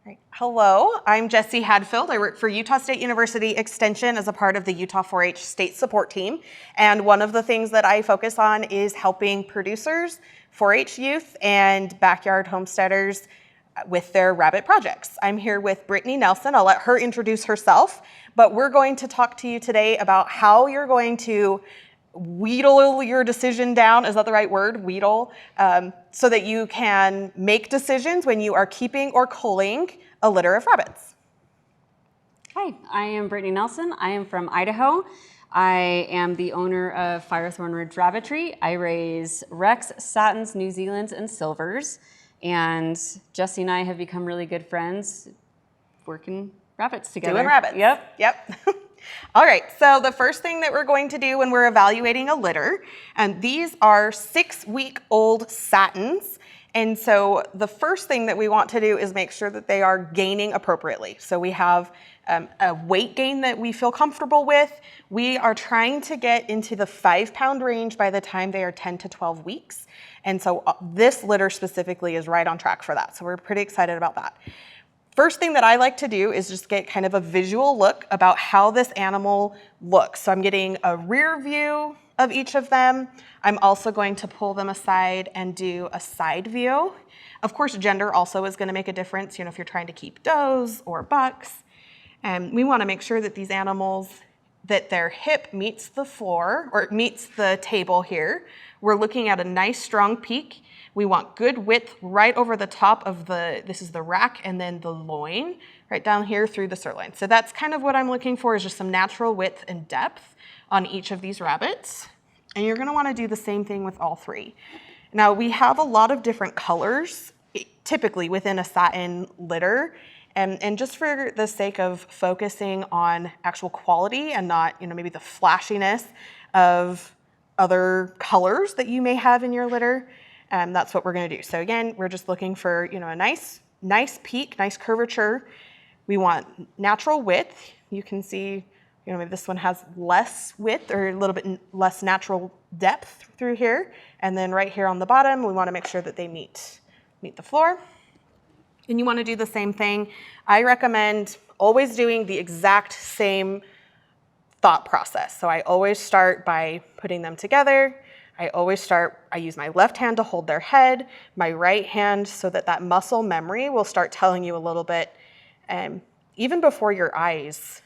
Right. Hello, I'm Jessie Hadfield. I work for Utah State University Extension as a part of the Utah 4-H State Support Team. And one of the things that I focus on is helping producers, 4-H youth, and backyard homesteaders with their rabbit projects. I'm here with Brittany Nelson. I'll let her introduce herself, but we're going to talk to you today about how you're going to wheedle your decision down, is that the right word, wheedle, so that you can make decisions when you are keeping or culling a litter of rabbits. Hi, I am Brittany Nelson. I am from Idaho. I am the owner of Firethorn Ridge Rabbitry. I raise Rex, Satins, New Zealands, and Silvers. And Jessie and I have become really good friends working rabbits together. Doing rabbits. Yep. All right, so the first thing that we're going to do when we're evaluating a litter, and these are 6-week-old Satins, and so the first thing that we want to do is make sure that they are gaining appropriately. So we have a weight gain that we feel comfortable with. We are trying to get into the 5-pound range by the time they are 10 to 12 weeks, and so this litter specifically is right on track for that, so we're pretty excited about that. First thing that I like to do is just get kind of a visual look about how this animal looks. So I'm getting a rear view of each of them. I'm also going to pull them aside and do a side view. Of course, gender also is going to make a difference, if you're trying to keep does or bucks. And we want to make sure that these animals, that their hip meets the floor or meets the table here. We're looking at a nice strong peak. We want good width right over the top of this is the rack, and then the loin right down here through the sirloin. So that's kind of what I'm looking for, is just some natural width and depth on each of these rabbits. And you're gonna wanna do the same thing with all 3. Now we have a lot of different colors, typically within a satin litter. And just for the sake of focusing on actual quality and not, maybe the flashiness of other colors that you may have in your litter, that's what we're gonna do. So again, we're just looking for, a nice peak, nice curvature. We want natural width. You can see, maybe this one has less width or a little bit less natural depth through here. And then right here on the bottom, we wanna make sure that they meet the floor. And you wanna do the same thing. I recommend always doing the exact same thought process. So I always start by putting them together. I use my left hand to hold their head, my right hand so that muscle memory will start telling you a little bit, even before your eyes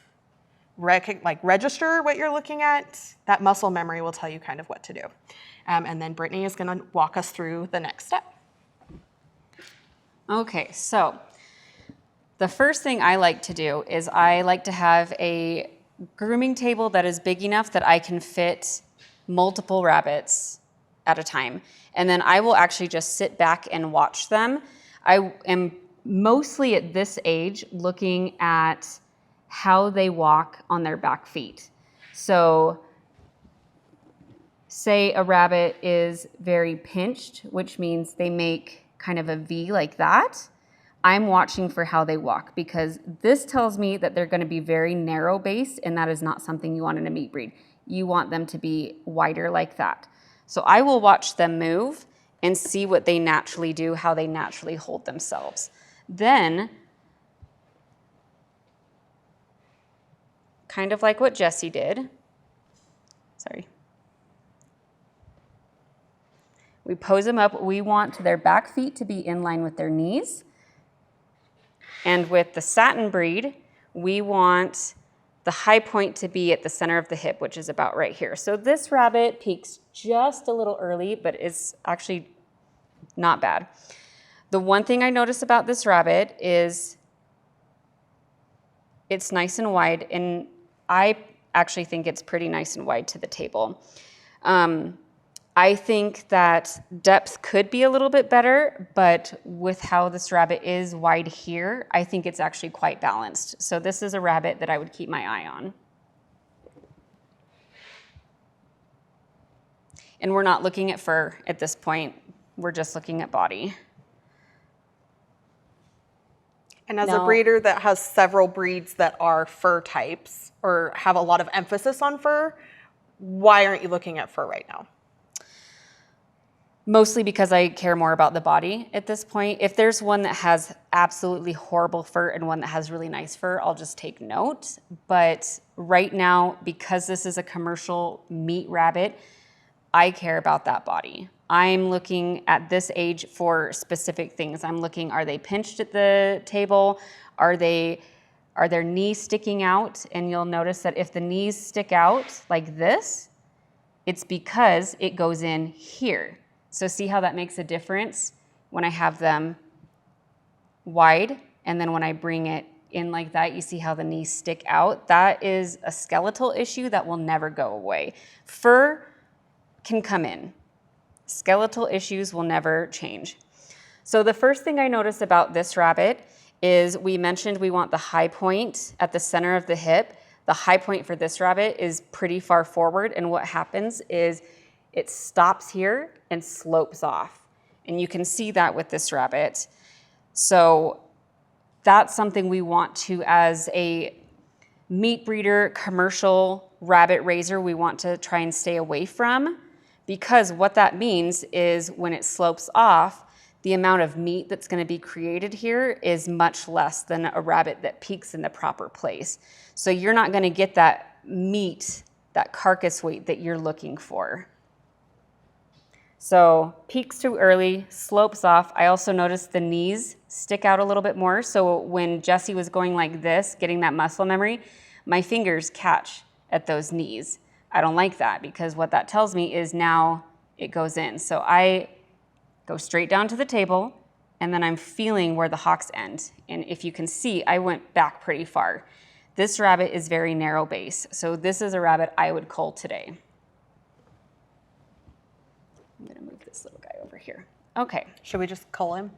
register what you're looking at, that muscle memory will tell you kind of what to do. And then Brittany is gonna walk us through the next step. Okay, so the first thing I like to do is I like to have a grooming table that is big enough that I can fit multiple rabbits at a time. And then I will actually just sit back and watch them. I am mostly at this age looking at how they walk on their back feet. So say a rabbit is very pinched, which means they make kind of a V like that. I'm watching for how they walk, because this tells me that they're going to be very narrow based, and that is not something you want in a meat breed. You want them to be wider like that. So I will watch them move and see what they naturally do, how they naturally hold themselves. Then, kind of like what Jessie did, we pose them up. We want their back feet to be in line with their knees. And with the satin breed, we want the high point to be at the center of the hip, which is about right here. So this rabbit peaks just a little early, but it's actually not bad. The one thing I notice about this rabbit is it's nice and wide, and I actually think it's pretty nice and wide to the table. I think that depth could be a little bit better, but with how this rabbit is wide here, I think it's actually quite balanced. So this is a rabbit that I would keep my eye on. And we're not looking at fur at this point. We're just looking at body. And as a breeder that has several breeds that are fur types or have a lot of emphasis on fur, why aren't you looking at fur right now? Mostly because I care more about the body at this point. If there's one that has absolutely horrible fur and one that has really nice fur, I'll just take note. But right now, because this is a commercial meat rabbit, I care about that body. I'm looking at this age for specific things. I'm looking, are they pinched at the table? Are their knees sticking out? And you'll notice that if the knees stick out like this, it's because it goes in here. So see how that makes a difference when I have them wide, and then when I bring it in like that, you see how the knees stick out? That is a skeletal issue that will never go away. Fur can come in. Skeletal issues will never change. So the first thing I noticed about this rabbit is we mentioned we want the high point at the center of the hip. The high point for this rabbit is pretty far forward, and what happens is it stops here and slopes off. And you can see that with this rabbit. So that's something we want to, as a meat breeder, commercial rabbit raiser, we want to try and stay away from, because what that means is when it slopes off, the amount of meat that's going to be created here is much less than a rabbit that peaks in the proper place. So you're not going to get that meat, that carcass weight that you're looking for. So peaks too early, slopes off. I also noticed the knees stick out a little bit more. So when Jessie was going like this, getting that muscle memory, my fingers catch at those knees. I don't like that, because what that tells me is now it goes in. So I go straight down to the table, and then I'm feeling where the hocks end. And if you can see, I went back pretty far. This rabbit is very narrow base. So this is a rabbit I would cull today. I'm gonna move this little guy over here. Okay. Should we just cull him?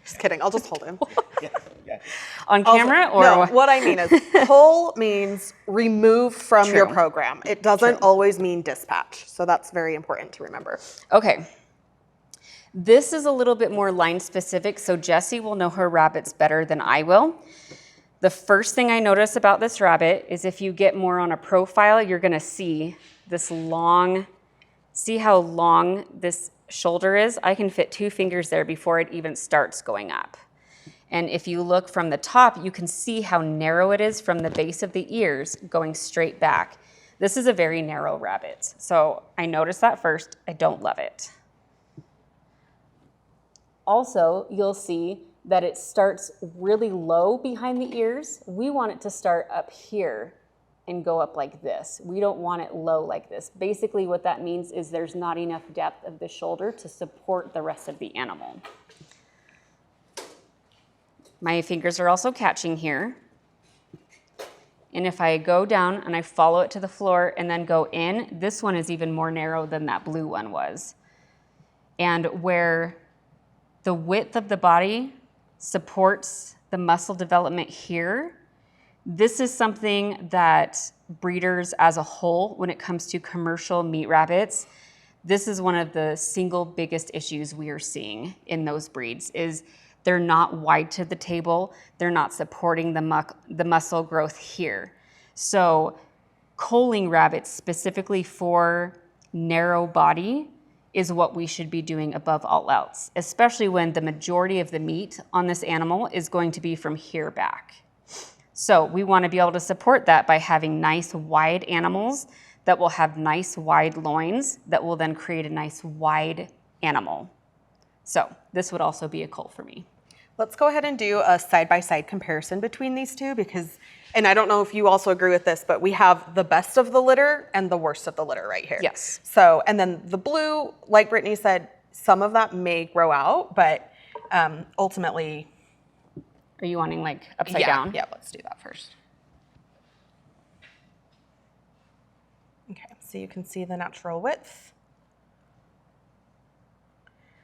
Just kidding, I'll just hold him. Yeah. On camera or No, what? what I mean is cull means remove from your True. program. It doesn't always mean dispatch. So that's very important to remember. Okay. This is a little bit more line specific, so Jessie will know her rabbits better than I will. The first thing I notice about this rabbit is if you get more on a profile, you're gonna see this long, see how long this shoulder is? I can fit 2 fingers there before it even starts going up. And if you look from the top, you can see how narrow it is from the base of the ears going straight back. This is a very narrow rabbit. So I noticed that first. I don't love it. Also, you'll see that it starts really low behind the ears. We want it to start up here and go up like this. We don't want it low like this. Basically what that means is there's not enough depth of the shoulder to support the rest of the animal. My fingers are also catching here. And if I go down and I follow it to the floor and then go in, this one is even more narrow than that blue one was. And where the width of the body supports the muscle development here, this is something that breeders as a whole, when it comes to commercial meat rabbits, this is one of the single biggest issues we are seeing in those breeds is they're not wide to the table. They're not supporting the muscle growth here. So culling rabbits specifically for narrow body is what we should be doing above all else, especially when the majority of the meat on this animal is going to be from here back. So we want to be able to support that by having nice wide animals that will have nice wide loins that will then create a nice wide animal. So this would also be a cull for me. Let's go ahead and do a side-by-side comparison between these two because, and I don't know if you also agree with this, but we have the best of the litter and the worst of the litter right here. Yes. So, and then the blue, like Brittany said, some of that may grow out, but ultimately. Are you wanting like upside down? Yeah, let's do that first. Okay, so you can see the natural width.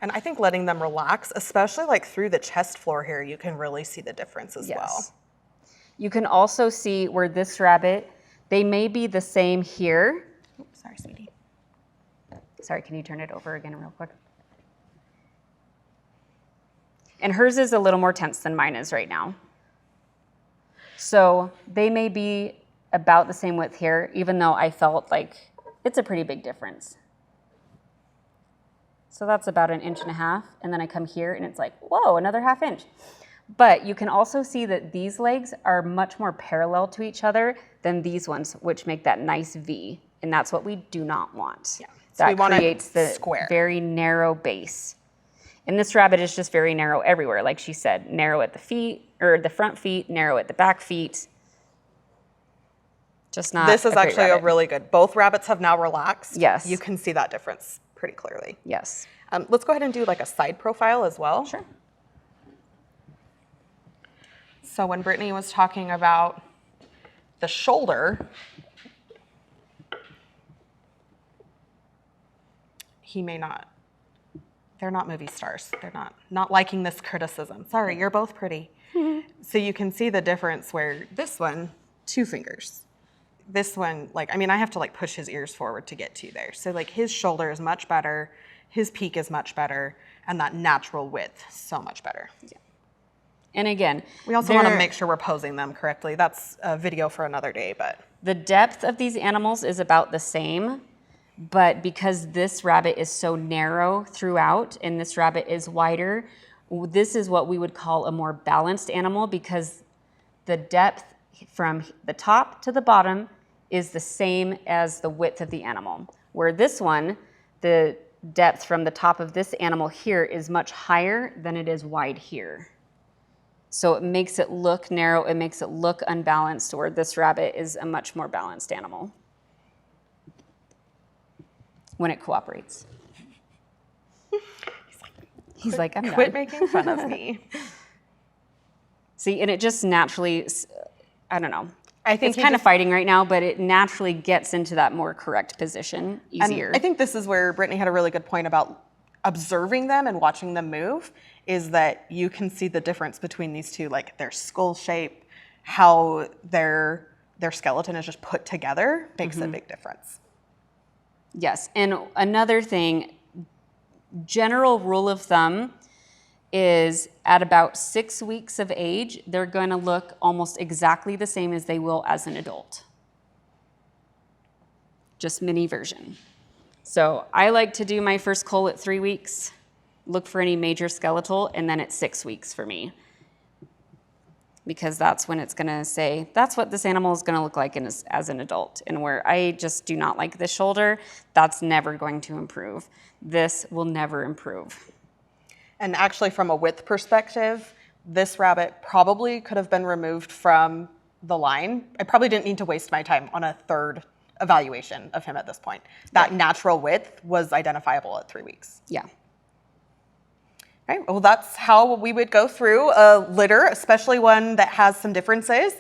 And I think letting them relax, especially like through the chest floor here, you can really see the difference as well. You can also see where this rabbit, they may be the same here. Oops, sorry, sweetie. Sorry, can you turn it over again real quick? And hers is a little more tense than mine is right now. So they may be about the same width here, even though I felt like it's a pretty big difference. So that's about 1.5 inches. And then I come here and it's like, whoa, another 1/2 inch. But you can also see that these legs are much more parallel to each other than these ones, which make that nice V. And that's what we do not want. Yeah. So we That want creates the square. very narrow base. And this rabbit is just very narrow everywhere. Like she said, narrow at the feet, or the front feet, narrow at the back feet. Just not This is a great actually rabbit. a really good. Both rabbits have now relaxed. Yes. You can see that difference pretty clearly. Yes. Let's go ahead and do like a side profile as well. Sure. So when Brittany was talking about the shoulder, he may not. They're not movie stars. They're not liking this criticism. Sorry, you're both pretty. So you can see the difference where this one, 2 fingers. This one, like, I mean, I have to like push his ears forward to get to there. So like his shoulder is much better, his peak is much better, and that natural width, so much better. Yeah. And again, We also want to make sure we're posing them correctly. That's a video for another day, but. the depth of these animals is about the same, but because this rabbit is so narrow throughout and this rabbit is wider, this is what we would call a more balanced animal because the depth from the top to the bottom is the same as the width of the animal. Where this one, the depth from the top of this animal here is much higher than it is wide here. So it makes it look narrow, it makes it look unbalanced, where this rabbit is a much more balanced animal when it cooperates. He's like, I'm Quit done. making fun of me. See, and it just naturally, I don't know. I think It's kind of fighting right now, but it naturally gets into that more correct position easier. And I think this is where Brittany had a really good point about observing them and watching them move, is that you can see the difference between these two, like their skull shape, how their skeleton is just put together makes a big difference. Yes, and another thing, general rule of thumb is at about 6 weeks of age, they're going to look almost exactly the same as they will as an adult. Just mini version. So I like to do my first cull at 3 weeks, look for any major skeletal, and then at 6 weeks for me. Because that's when it's gonna say, that's what this animal is gonna look like as an adult. And where I just do not like this shoulder, that's never going to improve. This will never improve. And actually from a width perspective, this rabbit probably could have been removed from the line. I probably didn't need to waste my time on a third evaluation of him at this point. That natural width was identifiable at 3 weeks. Yeah. Right, well, that's how we would go through a litter, especially one that has some differences.